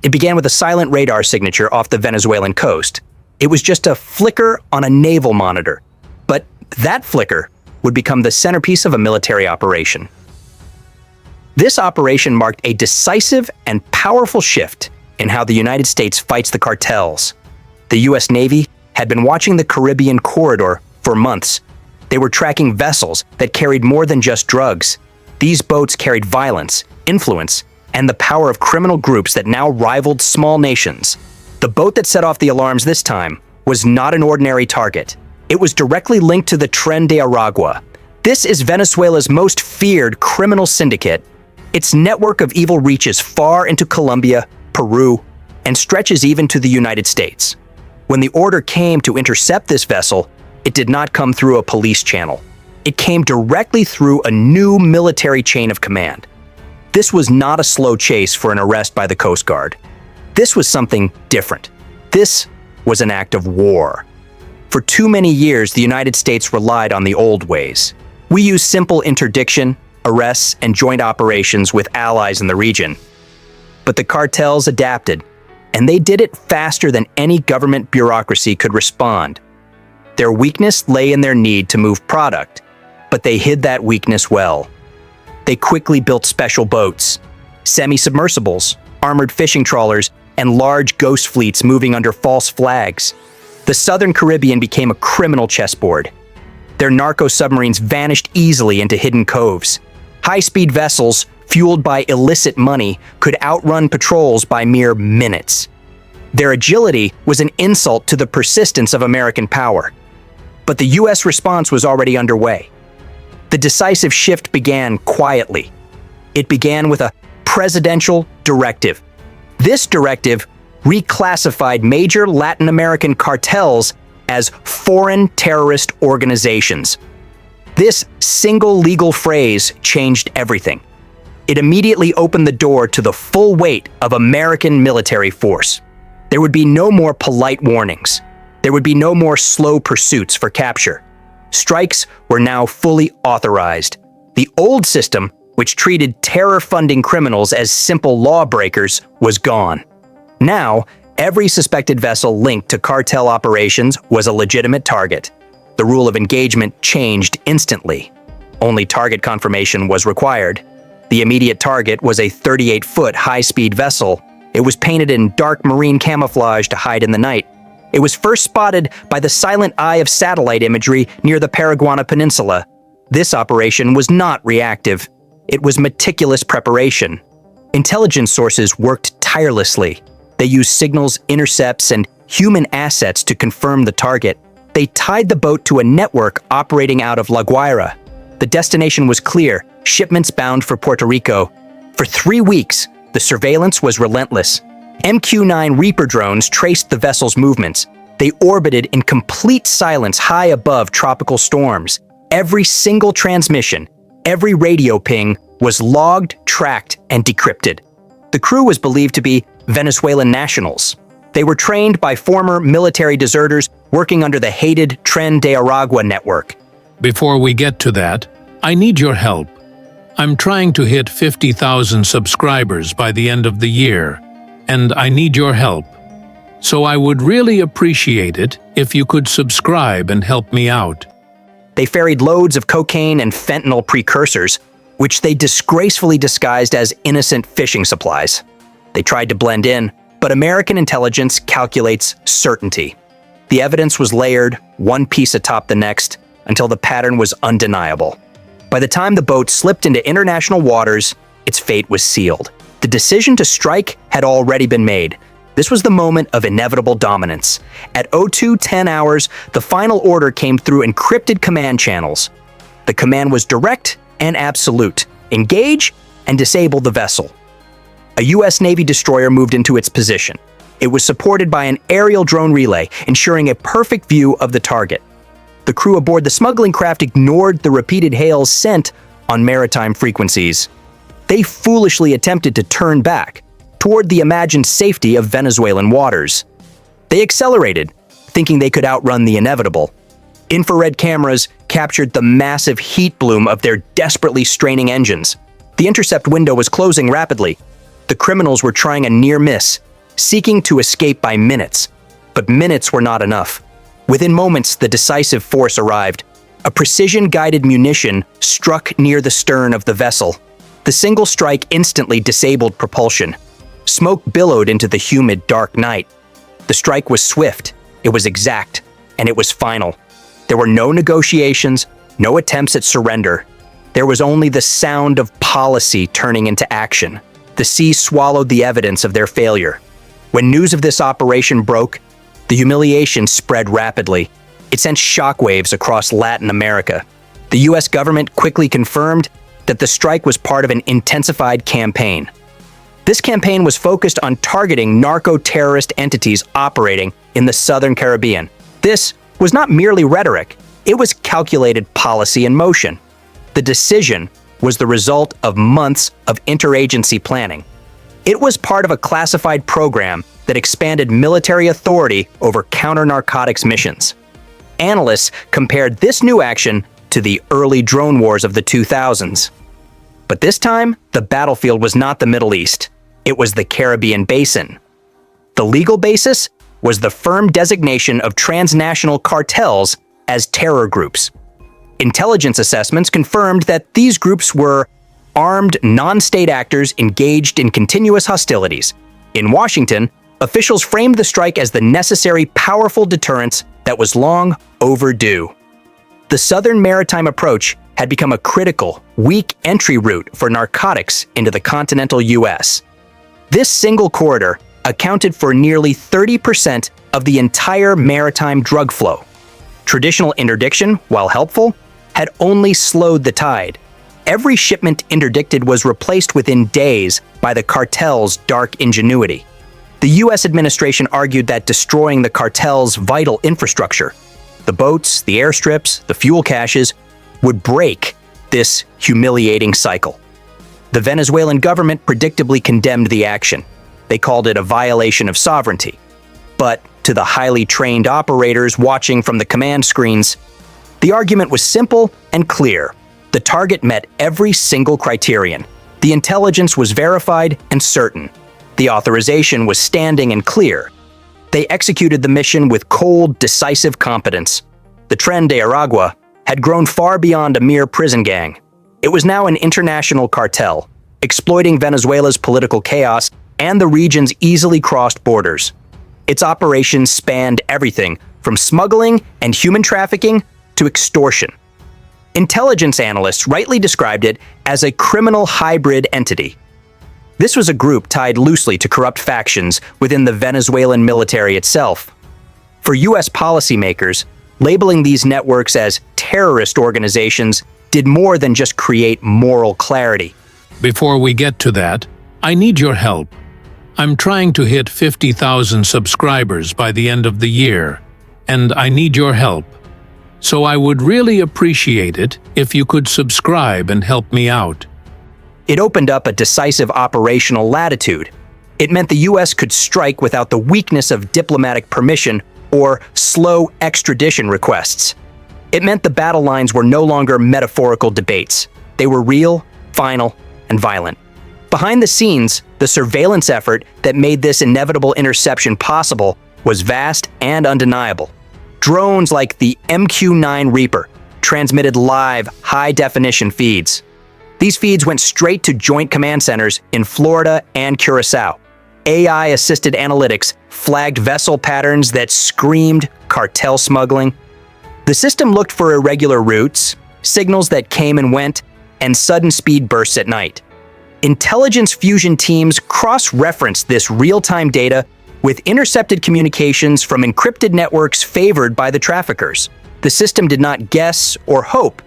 It began with a silent radar signature off the Venezuelan coast. It was just a flicker on a naval monitor. But that flicker would become the centerpiece of a military operation. This operation marked a decisive and powerful shift in how the United States fights the cartels. The U.S. Navy had been watching the Caribbean corridor for months. They were tracking vessels that carried more than just drugs. These boats carried violence, influence, and the power of criminal groups that now rivaled small nations. The boat that set off the alarms this time was not an ordinary target. It was directly linked to the Tren de Aragua. This is Venezuela's most feared criminal syndicate. Its network of evil reaches far into Colombia, Peru, and stretches even to the United States. When the order came to intercept this vessel, it did not come through a police channel. It came directly through a new military chain of command. This was not a slow chase for an arrest by the Coast Guard. This was something different. This was an act of war. For too many years, the United States relied on the old ways. We used simple interdiction, arrests, and joint operations with allies in the region. But the cartels adapted, and they did it faster than any government bureaucracy could respond. Their weakness lay in their need to move product, but they hid that weakness well. They quickly built special boats, semi-submersibles, armored fishing trawlers, and large ghost fleets moving under false flags. The Southern Caribbean became a criminal chessboard. Their narco submarines vanished easily into hidden coves. High-speed vessels, fueled by illicit money, could outrun patrols by mere minutes. Their agility was an insult to the persistence of American power. But the U.S. response was already underway. The decisive shift began quietly. It began with a presidential directive. This directive reclassified major Latin American cartels as foreign terrorist organizations. This single legal phrase changed everything. It immediately opened the door to the full weight of American military force. There would be no more polite warnings. There would be no more slow pursuits for capture. Strikes were now fully authorized. The old system, which treated terror-funding criminals as simple lawbreakers, was gone. Now, every suspected vessel linked to cartel operations was a legitimate target. The rule of engagement changed instantly. Only target confirmation was required. The immediate target was a 38-foot high-speed vessel. It was painted in dark marine camouflage to hide in the night. It was first spotted by the silent eye of satellite imagery near the Paraguana Peninsula. This operation was not reactive. It was meticulous preparation. Intelligence sources worked tirelessly. They used signals, intercepts, and human assets to confirm the target. They tied the boat to a network operating out of La Guaira. The destination was clear, shipments bound for Puerto Rico. For 3 weeks, the surveillance was relentless. MQ-9 Reaper drones traced the vessel's movements. They orbited in complete silence high above tropical storms. Every single transmission, every radio ping was logged, tracked, and decrypted. The crew was believed to be Venezuelan nationals. They were trained by former military deserters working under the hated Tren de Aragua network. Before we get to that, I need your help. I'm trying to hit 50,000 subscribers by the end of the year, and I need your help. So I would really appreciate it if you could subscribe and help me out. They ferried loads of cocaine and fentanyl precursors, which they disgracefully disguised as innocent fishing supplies. They tried to blend in, but American intelligence calculates certainty. The evidence was layered, one piece atop the next, until the pattern was undeniable. By the time the boat slipped into international waters, its fate was sealed. The decision to strike had already been made. This was the moment of inevitable dominance. At 02:10 hours, the final order came through encrypted command channels. The command was direct and absolute. Engage and disable the vessel. A U.S. Navy destroyer moved into its position. It was supported by an aerial drone relay, ensuring a perfect view of the target. The crew aboard the smuggling craft ignored the repeated hails sent on maritime frequencies. They foolishly attempted to turn back toward the imagined safety of Venezuelan waters. They accelerated, thinking they could outrun the inevitable. Infrared cameras captured the massive heat bloom of their desperately straining engines. The intercept window was closing rapidly. The criminals were trying a near miss. seeking to escape by minutes. But minutes were not enough. Within moments, the decisive force arrived. A precision-guided munition struck near the stern of the vessel. The single strike instantly disabled propulsion. Smoke billowed into the humid, dark night. The strike was swift, it was exact, and it was final. There were no negotiations, no attempts at surrender. There was only the sound of policy turning into action. The sea swallowed the evidence of their failure. When news of this operation broke, the humiliation spread rapidly. It sent shockwaves across Latin America. The US government quickly confirmed that the strike was part of an intensified campaign. This campaign was focused on targeting narco-terrorist entities operating in the Southern Caribbean. This was not merely rhetoric, it was calculated policy in motion. The decision was the result of months of interagency planning. It was part of a classified program that expanded military authority over counter-narcotics missions. Analysts compared this new action to the early drone wars of the 2000s. But this time, the battlefield was not the Middle East. It was the Caribbean basin. The legal basis was the firm designation of transnational cartels as terror groups. Intelligence assessments confirmed that these groups were armed non-state actors engaged in continuous hostilities. In Washington, officials framed the strike as the necessary, powerful deterrence that was long overdue. The Southern Maritime approach had become a critical, weak entry route for narcotics into the continental US. This single corridor accounted for nearly 30% of the entire maritime drug flow. Traditional interdiction, while helpful, had only slowed the tide. Every shipment interdicted was replaced within days by the cartel's dark ingenuity. The US administration argued that destroying the cartel's vital infrastructure, the boats, the airstrips, the fuel caches, would break this humiliating cycle. The Venezuelan government predictably condemned the action. They called it a violation of sovereignty. But to the highly trained operators watching from the command screens, the argument was simple and clear. The target met every single criterion. The intelligence was verified and certain. The authorization was standing and clear. They executed the mission with cold, decisive competence. The Tren de Aragua had grown far beyond a mere prison gang. It was now an international cartel, exploiting Venezuela's political chaos and the region's easily crossed borders. Its operations spanned everything from smuggling and human trafficking to extortion. Intelligence analysts rightly described it as a criminal hybrid entity. This was a group tied loosely to corrupt factions within the Venezuelan military itself. For US policymakers, labeling these networks as terrorist organizations did more than just create moral clarity. Before we get to that, I need your help. I'm trying to hit 50,000 subscribers by the end of the year, and I need your help. So I would really appreciate it if you could subscribe and help me out. It opened up a decisive operational latitude. It meant the US could strike without the weakness of diplomatic permission or slow extradition requests. It meant the battle lines were no longer metaphorical debates. They were real, final, and violent. Behind the scenes, the surveillance effort that made this inevitable interception possible was vast and undeniable. Drones like the MQ-9 Reaper transmitted live, high-definition feeds. These feeds went straight to joint command centers in Florida and Curacao. AI-assisted analytics flagged vessel patterns that screamed cartel smuggling. The system looked for irregular routes, signals that came and went, and sudden speed bursts at night. Intelligence fusion teams cross-referenced this real-time data with intercepted communications from encrypted networks favored by the traffickers. The system did not guess or hope.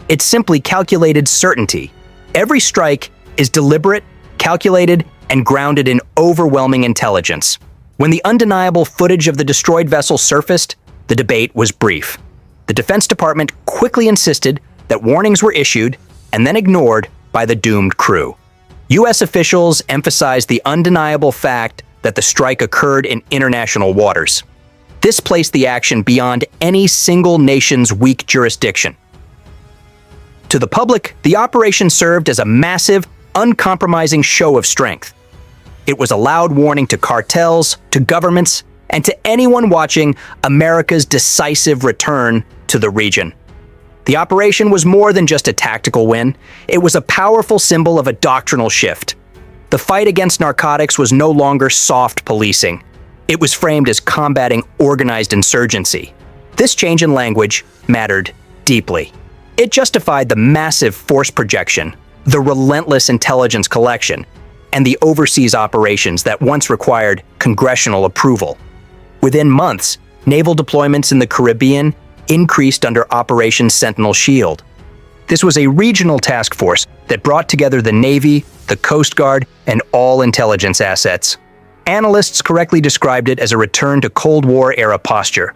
It simply calculated certainty. Every strike is deliberate, calculated, and grounded in overwhelming intelligence. When the undeniable footage of the destroyed vessel surfaced, the debate was brief. The Defense Department quickly insisted that warnings were issued and then ignored by the doomed crew. US officials emphasized the undeniable fact that the strike occurred in international waters. This placed the action beyond any single nation's weak jurisdiction. To the public, the operation served as a massive, uncompromising show of strength. It was a loud warning to cartels, to governments, and to anyone watching America's decisive return to the region. The operation was more than just a tactical win. It was a powerful symbol of a doctrinal shift. The fight against narcotics was no longer soft policing. It was framed as combating organized insurgency. This change in language mattered deeply. It justified the massive force projection, the relentless intelligence collection, and the overseas operations that once required congressional approval. Within months, naval deployments in the Caribbean increased under Operation Sentinel Shield. This was a regional task force that brought together the Navy, the Coast Guard, and all intelligence assets. Analysts correctly described it as a return to Cold War-era posture.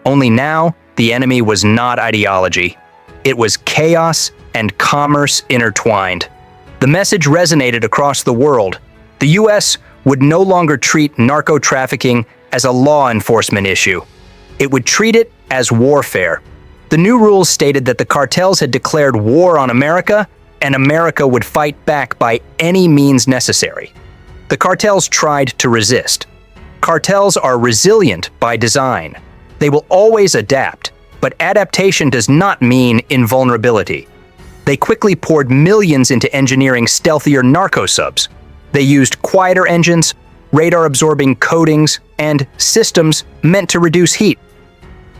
Only now, the enemy was not ideology. It was chaos and commerce intertwined. The message resonated across the world. The U.S. would no longer treat narco-trafficking as a law enforcement issue. It would treat it as warfare. The new rules stated that the cartels had declared war on America, and America would fight back by any means necessary. The cartels tried to resist. Cartels are resilient by design. They will always adapt, but adaptation does not mean invulnerability. They quickly poured millions into engineering stealthier narco subs. They used quieter engines, radar-absorbing coatings, and systems meant to reduce heat.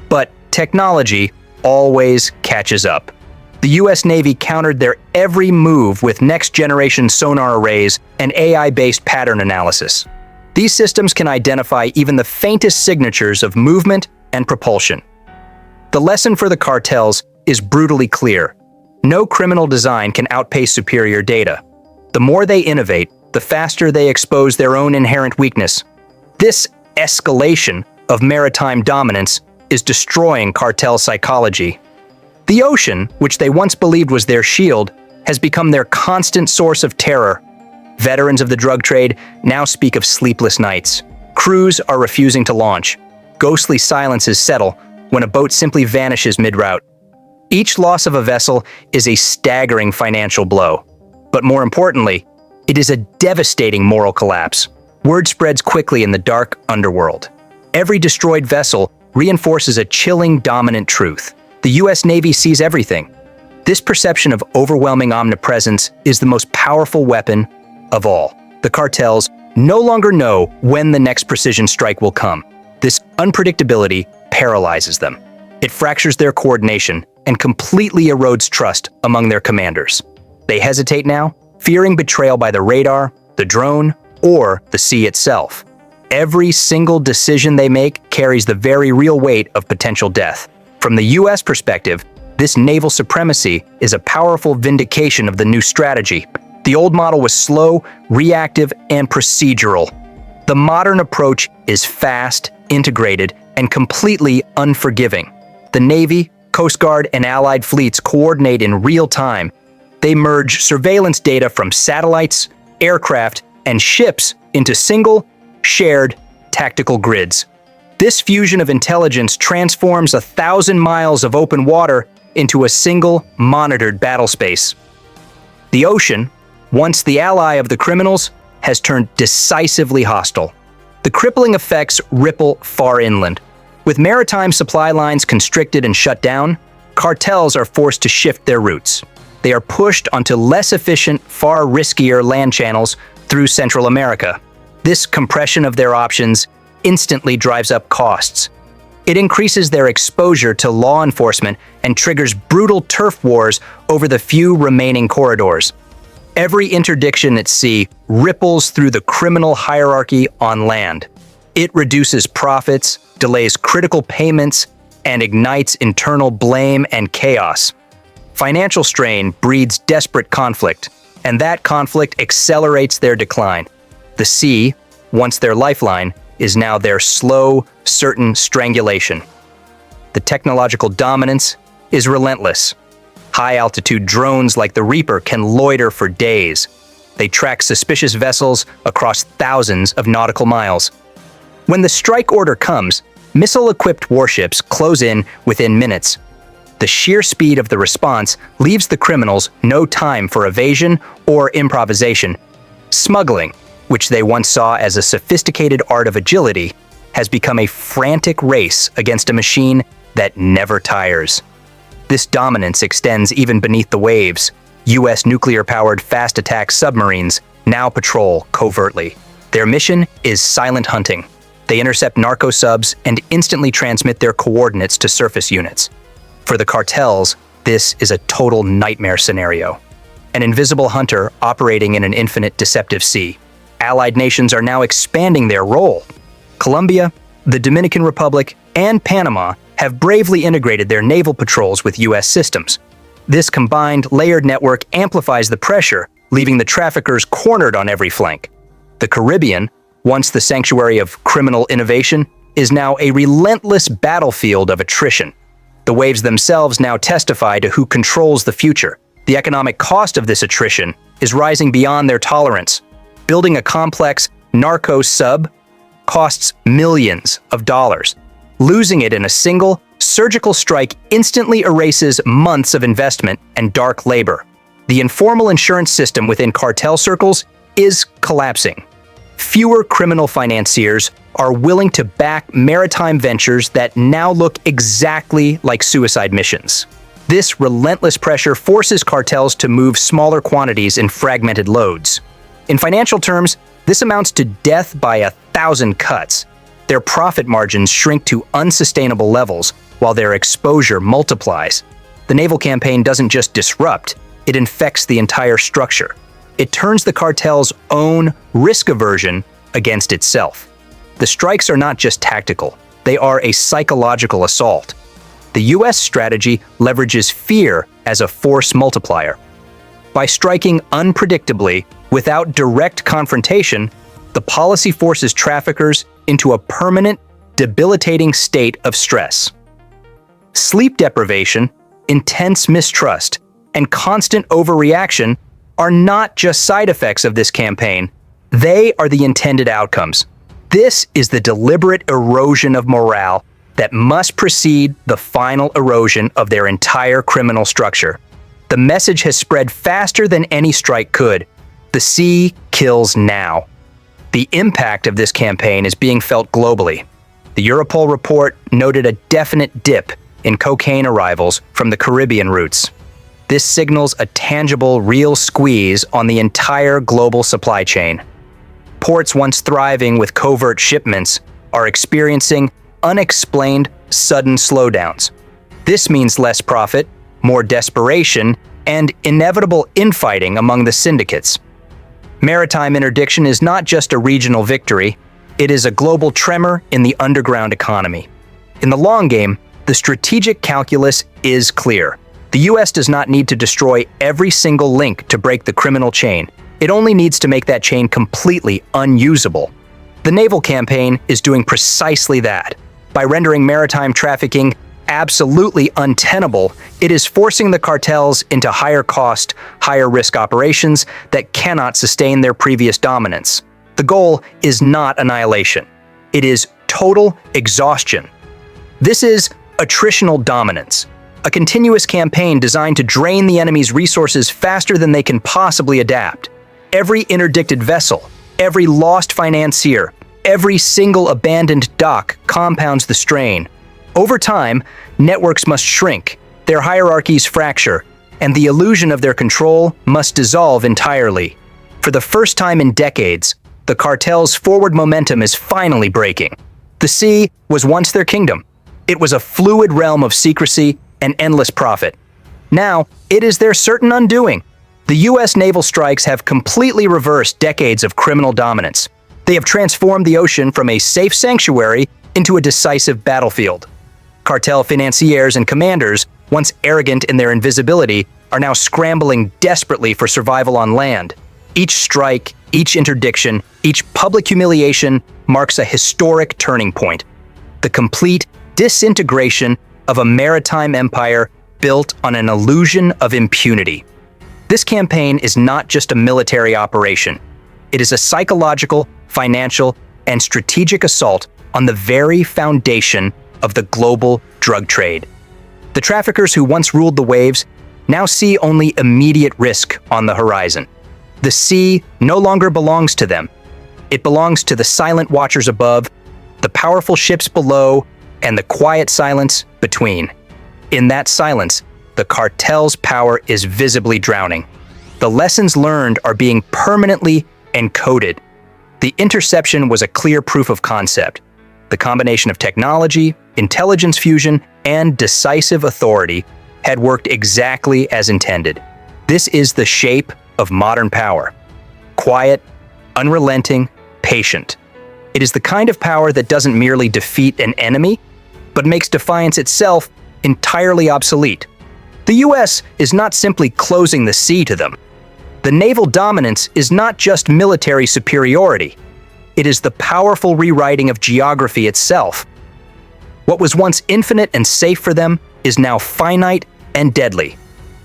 But technology always catches up. The U.S. Navy countered their every move with next-generation sonar arrays and AI-based pattern analysis. These systems can identify even the faintest signatures of movement and propulsion. The lesson for the cartels is brutally clear. No criminal design can outpace superior data. The more they innovate, the faster they expose their own inherent weakness. This escalation of maritime dominance is destroying cartel psychology. The ocean, which they once believed was their shield, has become their constant source of terror. Veterans of the drug trade now speak of sleepless nights. Crews are refusing to launch. Ghostly silences settle when a boat simply vanishes mid-route. Each loss of a vessel is a staggering financial blow. But more importantly, it is a devastating moral collapse. Word spreads quickly in the dark underworld. Every destroyed vessel reinforces a chilling, dominant truth. The U.S. Navy sees everything. This perception of overwhelming omnipresence is the most powerful weapon of all. The cartels no longer know when the next precision strike will come. This unpredictability paralyzes them. It fractures their coordination and completely erodes trust among their commanders. They hesitate now, fearing betrayal by the radar, the drone, or the sea itself. Every single decision they make carries the very real weight of potential death. From the U.S. perspective, this naval supremacy is a powerful vindication of the new strategy. The old model was slow, reactive, and procedural. The modern approach is fast, integrated, and completely unforgiving. The Navy, Coast Guard, and allied fleets coordinate in real time. They merge surveillance data from satellites, aircraft, and ships into single, shared, tactical grids. This fusion of intelligence transforms 1,000 miles of open water into a single, monitored battle space. The ocean, once the ally of the criminals, has turned decisively hostile. The crippling effects ripple far inland. With maritime supply lines constricted and shut down, cartels are forced to shift their routes. They are pushed onto less efficient, far riskier land channels through Central America. This compression of their options instantly drives up costs. It increases their exposure to law enforcement and triggers brutal turf wars over the few remaining corridors. Every interdiction at sea ripples through the criminal hierarchy on land. It reduces profits, delays critical payments, and ignites internal blame and chaos. Financial strain breeds desperate conflict, and that conflict accelerates their decline. The sea, once their lifeline, is now their slow, certain strangulation. The technological dominance is relentless. High-altitude drones like the Reaper can loiter for days. They track suspicious vessels across thousands of nautical miles. When the strike order comes, missile-equipped warships close in within minutes. The sheer speed of the response leaves the criminals no time for evasion or improvisation. Smuggling, which they once saw as a sophisticated art of agility, has become a frantic race against a machine that never tires. This dominance extends even beneath the waves. U.S. nuclear-powered fast attack submarines now patrol covertly. Their mission is silent hunting. They intercept narco subs and instantly transmit their coordinates to surface units. For the cartels, this is a total nightmare scenario. An invisible hunter operating in an infinite deceptive sea. Allied nations are now expanding their role. Colombia, the Dominican Republic, and Panama have bravely integrated their naval patrols with U.S. systems. This combined, layered network amplifies the pressure, leaving the traffickers cornered on every flank. The Caribbean, once the sanctuary of criminal innovation, is now a relentless battlefield of attrition. The waves themselves now testify to who controls the future. The economic cost of this attrition is rising beyond their tolerance. Building a complex narco sub costs millions of dollars. Losing it in a single, surgical strike instantly erases months of investment and dark labor. The informal insurance system within cartel circles is collapsing. Fewer criminal financiers are willing to back maritime ventures that now look exactly like suicide missions. This relentless pressure forces cartels to move smaller quantities in fragmented loads. In financial terms, this amounts to death by 1,000 cuts. Their profit margins shrink to unsustainable levels, while their exposure multiplies. The naval campaign doesn't just disrupt, it infects the entire structure. It turns the cartel's own risk aversion against itself. The strikes are not just tactical, they are a psychological assault. The U.S. strategy leverages fear as a force multiplier. By striking unpredictably, without direct confrontation, the policy forces traffickers into a permanent, debilitating state of stress. Sleep deprivation, intense mistrust, and constant overreaction are not just side effects of this campaign, they are the intended outcomes. This is the deliberate erosion of morale that must precede the final erosion of their entire criminal structure. The message has spread faster than any strike could. The sea kills now. The impact of this campaign is being felt globally. The Europol report noted a definite dip in cocaine arrivals from the Caribbean routes. This signals a tangible, real squeeze on the entire global supply chain. Ports once thriving with covert shipments are experiencing unexplained, sudden slowdowns. This means less profit, more desperation, and inevitable infighting among the syndicates. Maritime interdiction is not just a regional victory, it is a global tremor in the underground economy. In the long game, the strategic calculus is clear. The U.S. does not need to destroy every single link to break the criminal chain. It only needs to make that chain completely unusable. The naval campaign is doing precisely that. By rendering maritime trafficking absolutely untenable, it is forcing the cartels into higher cost, higher risk operations that cannot sustain their previous dominance. The goal is not annihilation. It is total exhaustion. This is attritional dominance, a continuous campaign designed to drain the enemy's resources faster than they can possibly adapt. Every interdicted vessel, every lost financier, every single abandoned dock compounds the strain. Over time, networks must shrink, their hierarchies fracture, and the illusion of their control must dissolve entirely. For the first time in decades, the cartel's forward momentum is finally breaking. The sea was once their kingdom. It was a fluid realm of secrecy and endless profit. Now, it is their certain undoing. The U.S. naval strikes have completely reversed decades of criminal dominance. They have transformed the ocean from a safe sanctuary into a decisive battlefield. Cartel financiers and commanders, once arrogant in their invisibility, are now scrambling desperately for survival on land. Each strike, each interdiction, each public humiliation marks a historic turning point. The complete disintegration of a maritime empire built on an illusion of impunity. This campaign is not just a military operation. It is a psychological, financial, and strategic assault on the very foundation of the global drug trade. The traffickers who once ruled the waves now see only immediate risk on the horizon. The sea no longer belongs to them. It belongs to the silent watchers above, the powerful ships below, and the quiet silence between. In that silence, the cartel's power is visibly drowning. The lessons learned are being permanently encoded. The interception was a clear proof of concept. The combination of technology, intelligence fusion, and decisive authority had worked exactly as intended. This is the shape of modern power. Quiet, unrelenting, patient. It is the kind of power that doesn't merely defeat an enemy, but makes defiance itself entirely obsolete. The US is not simply closing the sea to them. The naval dominance is not just military superiority. It is the powerful rewriting of geography itself. What was once infinite and safe for them is now finite and deadly.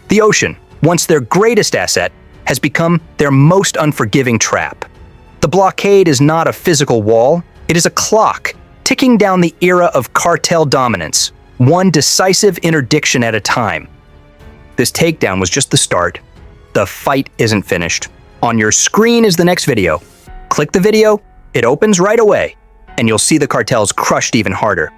The ocean, once their greatest asset, has become their most unforgiving trap. The blockade is not a physical wall, it is a clock, ticking down the era of cartel dominance, one decisive interdiction at a time. This takedown was just the start. The fight isn't finished. On your screen is the next video. Click the video, it opens right away, and you'll see the cartels crushed even harder.